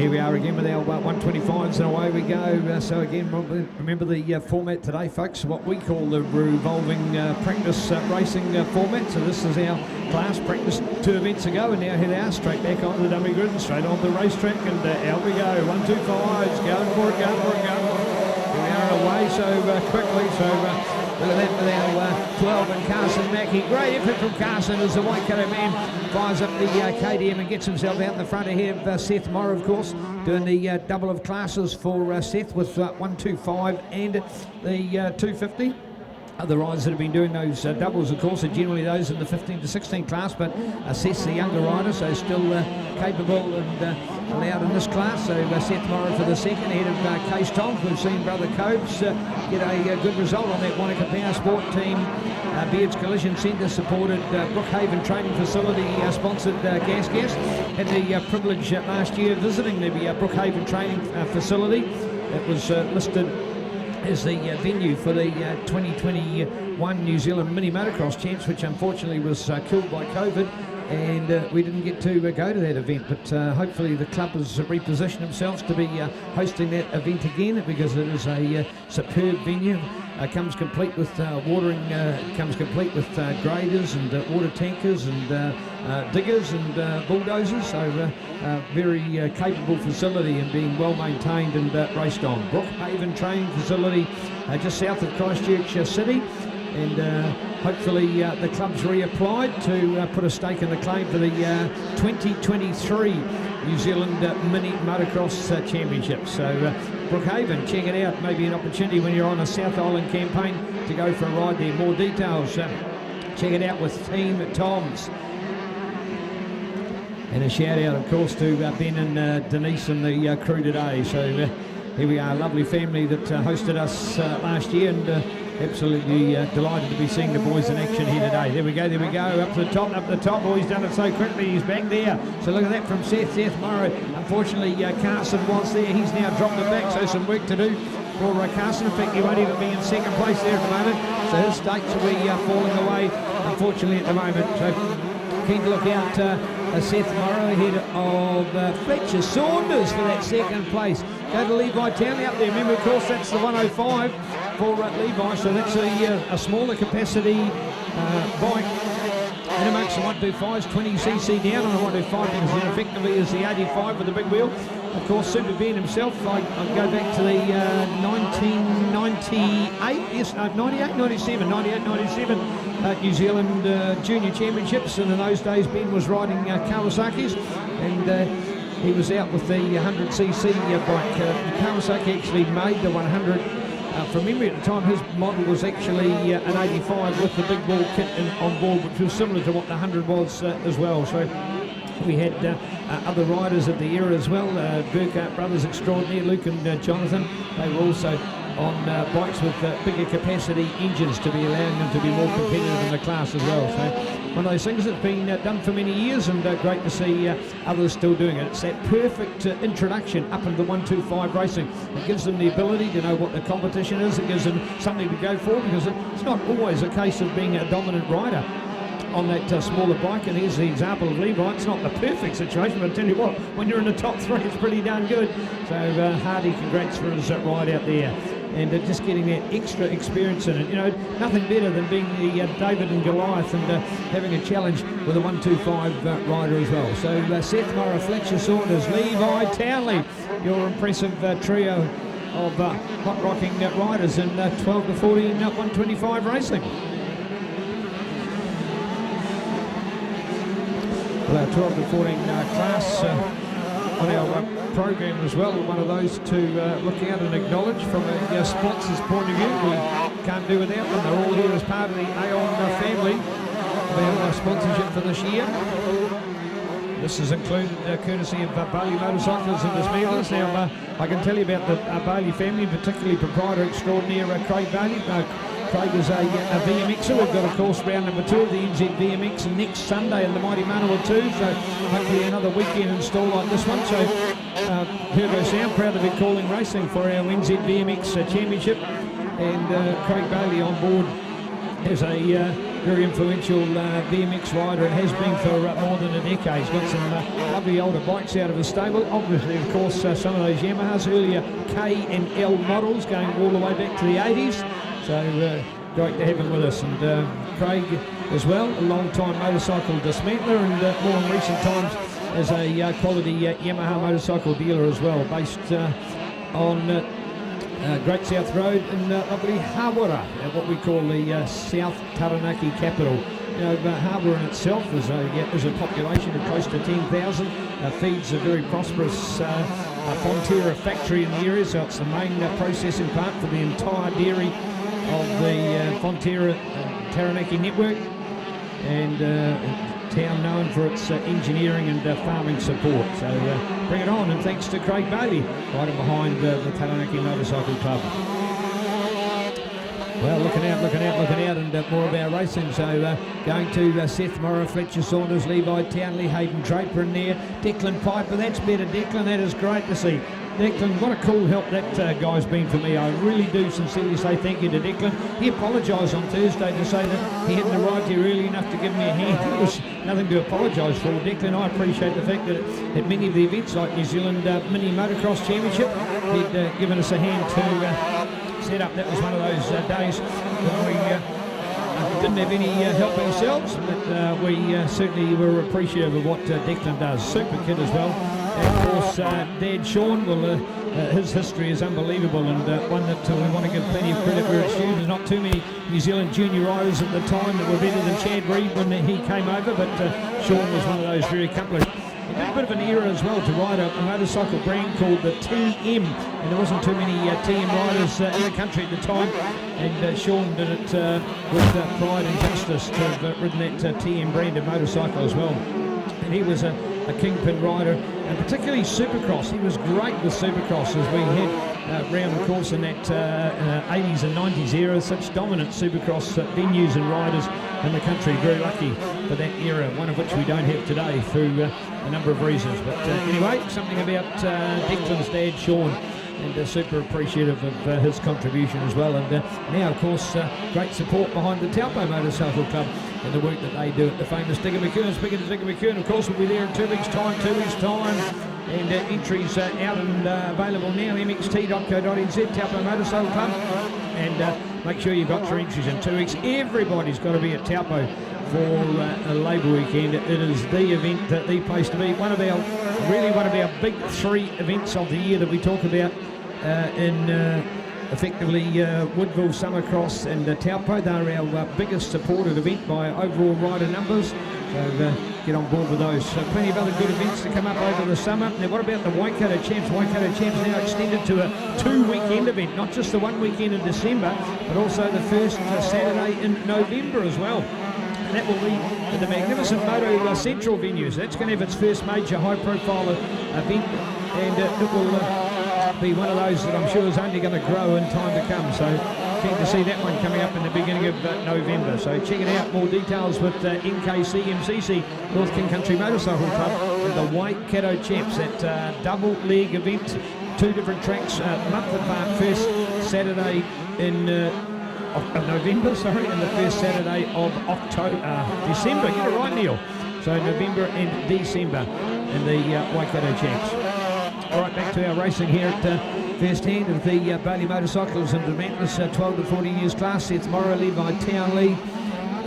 Here we are again with our 125s, and away we go. So again, remember the format today, folks, what we call the revolving practice racing format. So this is our class practice 2 events ago, and now here they are, straight back onto the dummy grid and straight on the racetrack, and out we go. 125s, going for it, going for it, going for it. Here we are away so quickly, so look at that with our 12 and Carson Mackey. Great effort from Carson as the Waikato man fires up the KTM and gets himself out in the front ahead of Seth Morrow, of course, doing the double of classes for Seth with 125 and the 250. Other riders that have been doing those doubles, of course, are generally those in the 15 to 16 class, but Seth's the younger rider, so still capable and allowed in this class. So Seth Morrow for the second, ahead of Case Toms. We've seen Brother Cobes get a good result on that Wanaka Power Sport team. Beards Collision Centre supported Brookhaven Training Facility sponsored Gas. Had the privilege last year visiting the Brookhaven Training Facility. It was listed as the venue for the 2021 New Zealand Mini Motocross Champs, which unfortunately was killed by COVID, and we didn't get to go to that event, but hopefully the club has repositioned themselves to be hosting that event again, because it is a superb venue. Comes complete with watering, comes complete with graders and water tankers and diggers and bulldozers, so very capable facility and being well maintained and raced on. Brookhaven Training Facility just south of Christchurch City, and hopefully the club's reapplied to put a stake in the claim for the 2023 New Zealand Mini Motocross Championships. So Brookhaven, check it out, maybe an opportunity when you're on a South Island campaign to go for a ride there. More details, check it out with Team Toms. And a shout out, of course, to Ben and Denise and the crew today. So here we are, a lovely family that hosted us last year, and absolutely delighted to be seeing the boys in action here today. There we go, up to the top. Oh, he's done it so quickly, he's back there. So look at that from Seth Morrow. Unfortunately, Carson was there. He's now dropped it back, so some work to do for Carson. In fact, he won't even be in second place there at the moment. So his stakes will be falling away, unfortunately, at the moment. So keen to look out Seth Morrow ahead of Fletcher Saunders for that second place. Go to Levi Townley up there. Remember, of course, that's the 105 for Levi, so that's a smaller capacity bike. And amongst the 125s, 20cc down on the 125, because it effectively is the 85 with the big wheel. Of course, Super Ben himself, I'll go back to the 1998, yes, no, 98, 97, New Zealand Junior Championships, and in those days Ben was riding Kawasaki's, and he was out with the 100cc bike. Kawasaki actually made the 100. From memory at the time, his model was actually an 85 with the big ball kit on board, which was similar to what the 100 was as well. So we had other riders of the era as well, Burkhardt Brothers Extraordinaire, Luke and Jonathan. They were also on bikes with bigger capacity engines to be allowing them to be more competitive in the class as well. So one of those things that's been done for many years, and great to see others still doing it. It's that perfect introduction up into the 125 racing. It gives them the ability to know what the competition is. It gives them something to go for, because it's not always a case of being a dominant rider on that smaller bike. And here's the example of Levi. It's not the perfect situation, but I tell you what, when you're in the top 3, it's pretty darn good. So Hardy, congrats for his ride out there, and just getting that extra experience in it. You know, nothing better than being the David and Goliath and having a challenge with a 125 rider as well. So Seth Morrow, Fletcher Saunders, Levi Townley, your impressive trio of hot rocking riders in 12 to 14 125 racing. Well, our 12 to 14 class on our program as well, one of those to look out and acknowledge from a sponsor's point of view. We can't do without them. They're all here as part of the Aon family of our sponsorship for this year. This is included courtesy of Bailey Motorcycles and Dismantlers. Now, I can tell you about the Bailey family, particularly proprietor extraordinaire Craig Bailey. Craig is a VMXer. We've got, of course, round number 2 of the NZ VMX next Sunday in the Mighty Manawa 2. So hopefully another weekend install like this one. So Turbo Sound, proud to be calling racing for our NZ VMX Championship. And Craig Bailey on board as a very influential BMX rider and has been for more than a decade. He's got some lovely older bikes out of his stable. Obviously, of course, some of those Yamahas, earlier K and L models going all the way back to the 80s. So great to have him with us. And Craig as well, a long-time motorcycle dismantler and more in recent times as a quality Yamaha motorcycle dealer as well, based on Great South Road in lovely Hawera, what we call the South Taranaki capital. You know, Hawera in itself is a population of close to 10,000, feeds a very prosperous Fonterra factory in the area, so it's the main processing plant for the entire dairy of the Fonterra Taranaki network, and town known for its engineering and farming support. So bring it on, and thanks to Craig Bailey riding behind the Taranaki Motorcycle Club. Well, looking out, and more of our racing. So going to Seth Morrow, Fletcher Saunders, Levi Townley, Hayden Draper in there, Declan Piper. That's better, Declan. That is great to see. Declan, what a cool help that guy's been for me. I really do sincerely say thank you to Declan. He apologised on Thursday to say that he hadn't arrived here early enough to give me a hand. It was nothing to apologise for. Declan, I appreciate the fact that at many of the events like New Zealand Mini Motocross Championship, he'd given us a hand to set up. That was one of those days when we didn't have any help ourselves, but we certainly were appreciative of what Declan does. Super kid as well. And of course, Dad Sean, well, his history is unbelievable, and one that we want to give plenty of credit where it's due. There's not too many New Zealand junior riders at the time that were better than Chad Reed when he came over, but Sean was one of those very accomplished. He did a bit of an era as well to ride a motorcycle brand called the TM, and there wasn't too many TM riders in the country at the time, and Sean did it with pride and justice to have ridden that TM brand of motorcycle as well. And he was a kingpin rider, and particularly Supercross. He was great with Supercross as we had round the course in that 80s and 90s era. Such dominant Supercross venues and riders in the country. Very lucky for that era, one of which we don't have today through a number of reasons. But anyway, something about Declan's dad, Sean, and super appreciative of his contribution as well. And now, of course, great support behind the Taupo Motorcycle Club and the work that they do at the famous Digger McKeown. Speaking of Digger McKeown, of course, we'll be there in 2 weeks' time. And entries out and available now, mxt.co.nz, Taupo Motorcycle Club. And make sure you've got your entries in 2 weeks. Everybody's got to be at Taupo for a Labour weekend. It is the event, the place to be. One of our big 3 events of the year that we talk about in effectively Woodville, Summercross and Taupo. They're our biggest supported event by overall rider numbers. So get on board with those. So plenty of other good events to come up over the summer. Now, what about the Waikato Champs? Waikato Champs now extended to a 2-weekend event, not just the 1 weekend in December, but also the first Saturday in November as well. And that will be at the magnificent Moto Central venues. That's going to have its first major high-profile event, and it will be one of those that I'm sure is only going to grow in time to come. So keen to see that one coming up in the beginning of November. So check it out. More details with NKC MCC, North King Country Motorcycle Club, and the Waikato Champs. That double leg event, 2 different tracks, month apart. First Saturday in November, and the first Saturday of December. Get it right, Neil. So November and December in the Waikato Champs. All right, back to our racing here at first hand of the Bailey Motorcycles and Demantless 12 to 14 years class. Seth Morrow, Levi Townley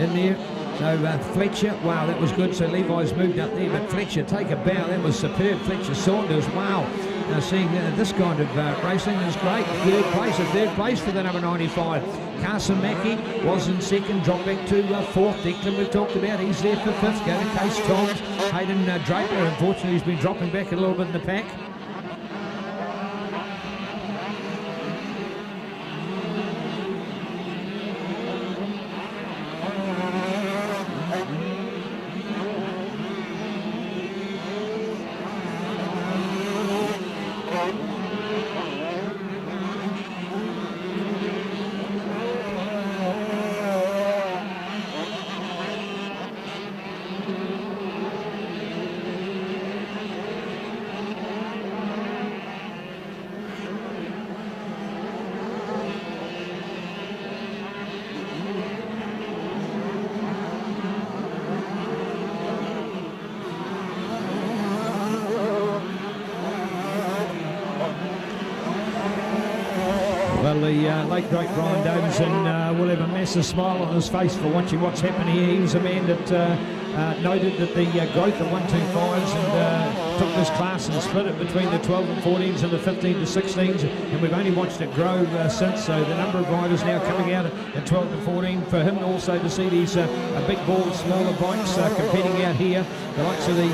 in there. So Fletcher, wow, that was good. So Levi's moved up there, but Fletcher, take a bow. That was superb. Fletcher Saunders, wow. Now seeing this kind of racing is great. Third place for the number 95. Carson Mackey was in second, dropped back to 4th. Declan we've talked about, he's there for 5th. Go to Case Toms. Hayden Draper, unfortunately, he's been dropping back a little bit in the pack. Well, the late great Brian Davidson will have a massive smile on his face for watching what's happening here. He was a man that noted that the growth of 125s and took this class and split it between the 12 and 14s and the 15 to 16s, and we've only watched it grow since. So the number of riders now coming out at 12 to 14. For him also to see these big ball, smaller bikes competing out here, the likes of the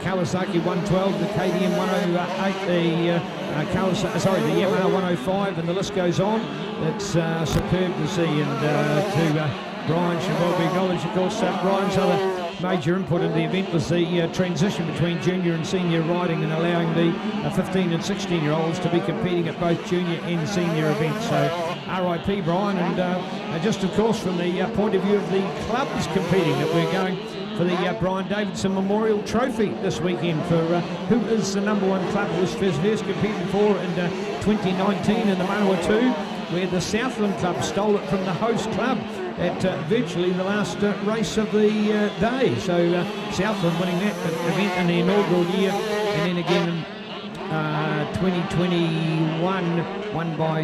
Kawasaki 112, the KTM 108, the the Yamaha 105, and the list goes on. It's superb to see, and to Brian should well be acknowledged. Of course, Brian's other major input in the event was the transition between junior and senior riding and allowing the 15 and 16-year-olds to be competing at both junior and senior events. So RIP Brian, and just of course from the point of view of the clubs competing, that we're going for the Brian Davidson Memorial Trophy this weekend for who is the number one club who was first competed for in 2019 in the Manawatu, where the Southland Club stole it from the host club at virtually the last race of the day. So Southland winning that event in the inaugural year, and then again in 2021 won by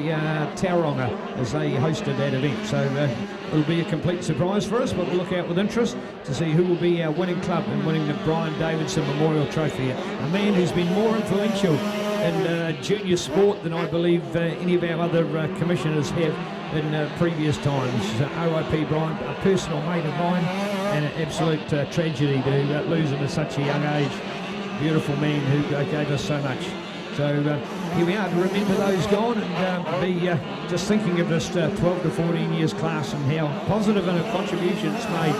Tauranga as they hosted that event. So it'll be a complete surprise for us, but we'll look out with interest to see who will be our winning club and winning the Brian Davidson Memorial Trophy. A man who's been more influential in junior sport than I believe any of our other commissioners have in previous times. RIP Brian, a personal mate of mine, and an absolute tragedy to lose him at such a young age. Beautiful man who gave us so much. So here we are to remember those gone, and be just thinking of this 12 to 14 years class and how positive a contribution it's made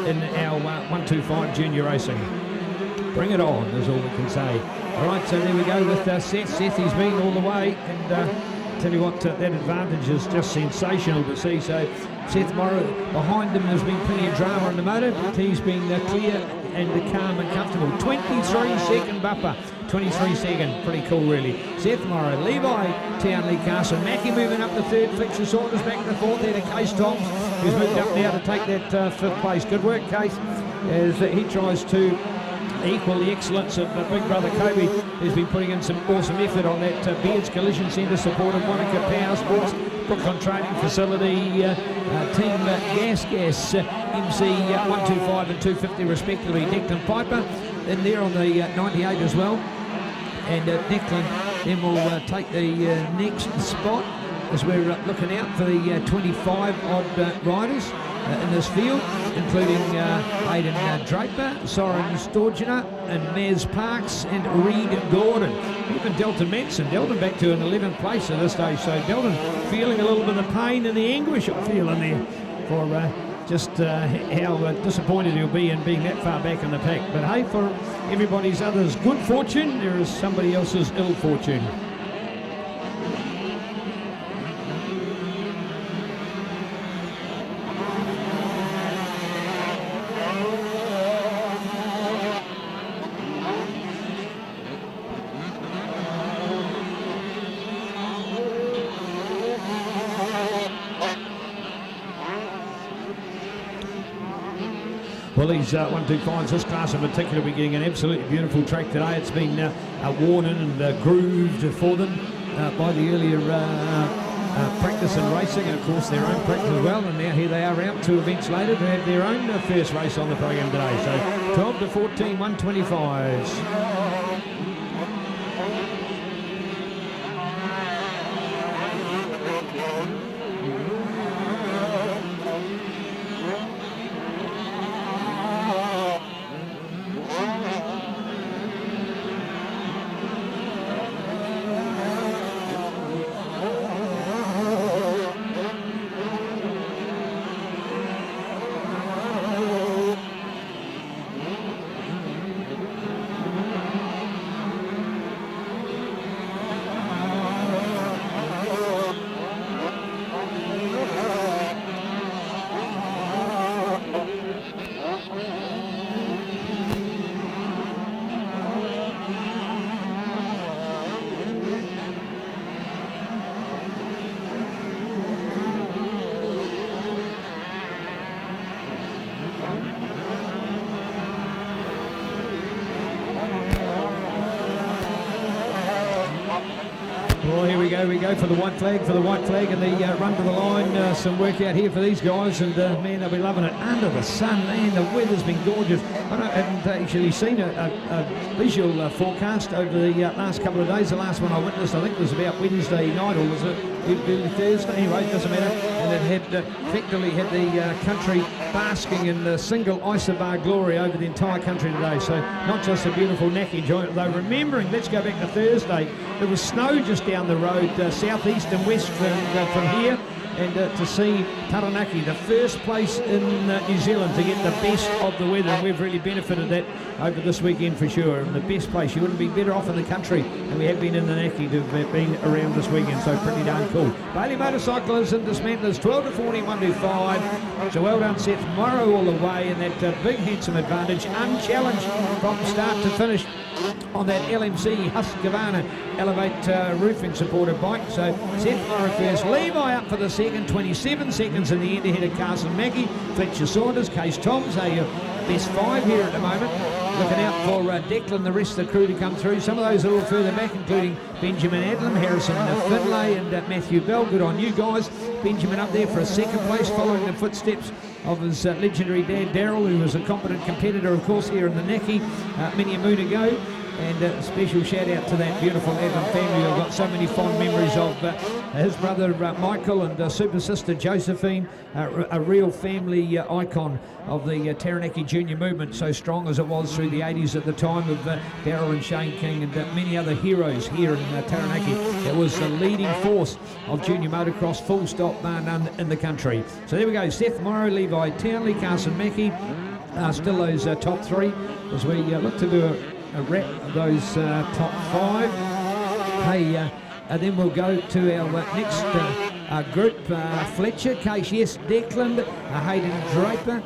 in our 125 junior racing. Bring it on is all we can say. All right, so there we go with Seth. Seth, he's been all the way, and tell you what, that advantage is just sensational to see. So Seth Morrow, behind him there's been plenty of drama in the motor, but he's been clear and calm and comfortable. 23-second bumper, 23-second, pretty cool really. Seth Morrow, Levi Townley, Carson Mackie moving up to third, Fletcher Saunders back to fourth, there to Case Toms, who's moved up now to take that fifth place. Good work, Case, as he tries to equal the excellence of big brother Kobe, who's been putting in some awesome effort on that Beards Collision Centre support of Wanaka Power Sports, Brooklyn Training Facility, Team Gas, MC 125 and 250 respectively. Declan Piper in there on the 98 as well, and Declan then will take the next spot as we're looking out for the 25 odd riders in this field, including Aidan Draper, Soren Storginer and Mez Parks and Reed Gordon. Even Delton Manson, Delton back to an 11th place at this stage, so Delton feeling a little bit of pain and the anguish I feel in there for just how disappointed he'll be in being that far back in the pack. But hey, for everybody's others good fortune, there is somebody else's ill fortune. Well, these 125s, this class in particular, we're getting an absolutely beautiful track today. It's been worn in and grooved for them by the earlier practice and racing, and of course their own practice as well. And now here they are out 2 events later to have their own first race on the program today. So 12 to 14, 125s. we go for the white flag, and the run to the line. Some work out here for these guys, and man, they'll be loving it. Under the sun, man, the weather's been gorgeous. I haven't actually seen a visual forecast over the last couple of days. The last one I witnessed, I think, was about Wednesday night, or was it early Thursday? Anyway, it doesn't matter. And it had effectively had the country basking in the single isobar glory over the entire country today. So not just a beautiful Naki joint, though remembering, let's go back to Thursday, there was snow just down the road, southeast and west from here. And to see Taranaki, the first place in New Zealand to get the best of the weather, and we've really benefited that over this weekend for sure. And the best place, you wouldn't be better off in the country than we have been in the Naki to have been around this weekend, so pretty darn cool. Bailey Motorcyclers and Dismantlers 12 to 40, 1 to 5. So well done, Seth Morrow, all the way, and that big handsome advantage, unchallenged from start to finish on that LMC Husqvarna Elevate roofing supported bike. So Seth Morrow first, Levi up for the second, 27 seconds in the end ahead of Carson Mackey, Fletcher Saunders, Case Toms are your best 5 here at the moment. Looking out for Declan, the rest of the crew to come through. Some of those a little further back, including Benjamin Adlam, Harrison Finlay and Matthew Bell. Good on you guys. Benjamin up there for a second place, following the footsteps of his legendary dad Daryl, who was a competent competitor, of course, here in the Naki many a moon ago. And a special shout out to that beautiful Adam family. I've got so many fond memories of his brother Michael and super sister Josephine, a real family icon of the Taranaki junior movement, so strong as it was through the 80s at the time of Daryl and Shane King and many other heroes here in Taranaki. It was the leading force of junior motocross, full stop, bar none in the country. So there we go, Seth Morrow, Levi Townley, Carson Mackey, still those top 3 as we look to do a wrap of those top 5. Hey, then we'll go to our next group. Fletcher, Case Yes, Declan, Hayden Draper,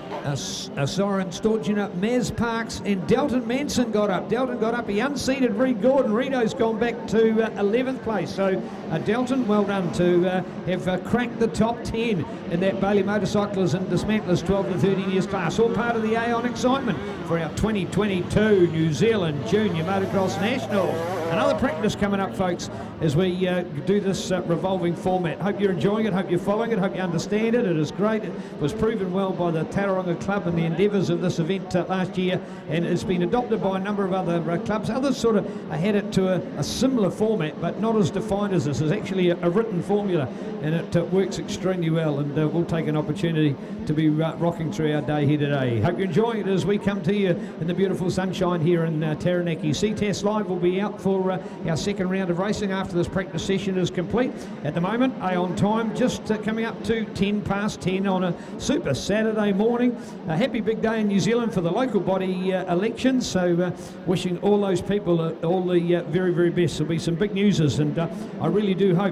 Soren Storgina, Maz Parks, and Delton Manson got up. He unseated Reed Gordon. Rito's gone back to 11th place. So Delton, well done to have cracked the top 10 in that Bailey Motorcyclers and Dismantlers 12 to 13 years class. All part of the Aon excitement for our 2022 New Zealand Junior Motocross National. Another practice coming up, folks, as we do this revolving format. Hope you're enjoying it, hope you're following it, hope you understand it. It is great. It was proven well by the Tauranga Club and the endeavours of this event last year, and it's been adopted by a number of other clubs. Others sort of had it to a similar format, but not as defined as this. It's actually a written formula, and it works extremely well, and we'll take an opportunity to be rocking through our day here today. Hope you're enjoying it as we come to you in the beautiful sunshine here in Taranaki. Ctas Live will be out for our second round of racing after this practice session is complete. At the moment, Aon time just coming up to 10 past 10 on a super Saturday morning. A happy big day in New Zealand for the local body elections, so wishing all those people all the very, very best. There'll be some big newses, and I really do hope